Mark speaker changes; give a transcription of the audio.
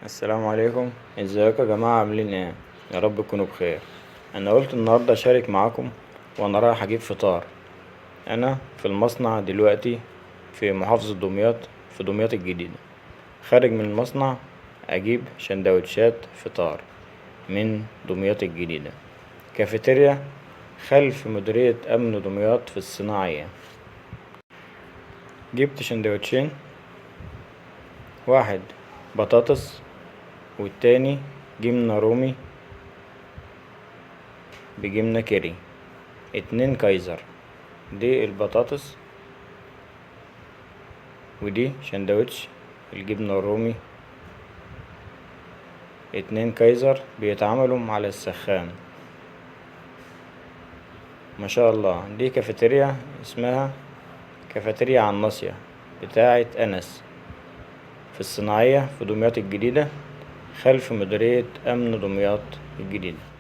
Speaker 1: السلام عليكم. ازيكم يا جماعة، عاملين ايه؟ يا رب تكونوا بخير. انا قلت النهاردة اشارك معاكم وانا رايح اجيب فطار. انا في المصنع دلوقتي في محافظة دمياط، في دمياط الجديدة. خارج من المصنع اجيب شندوتشات فطار من دمياط الجديدة، كافيتيريا خلف مديرية امن دمياط في الصناعية. جبت شندوتشين، واحد بطاطس والتاني جبنة رومي بجبنة كيري، 2 كايزر. دي البطاطس ودي شندوتش الجبنة الرومي، 2 كايزر بيتعملوا على السخان. ما شاء الله. دي كافيتيريا اسمها كافيتيريا عناصية بتاعة أنس في الصناعية في دمياط الجديدة، خلف مديرية أمن دمياط الجديدة.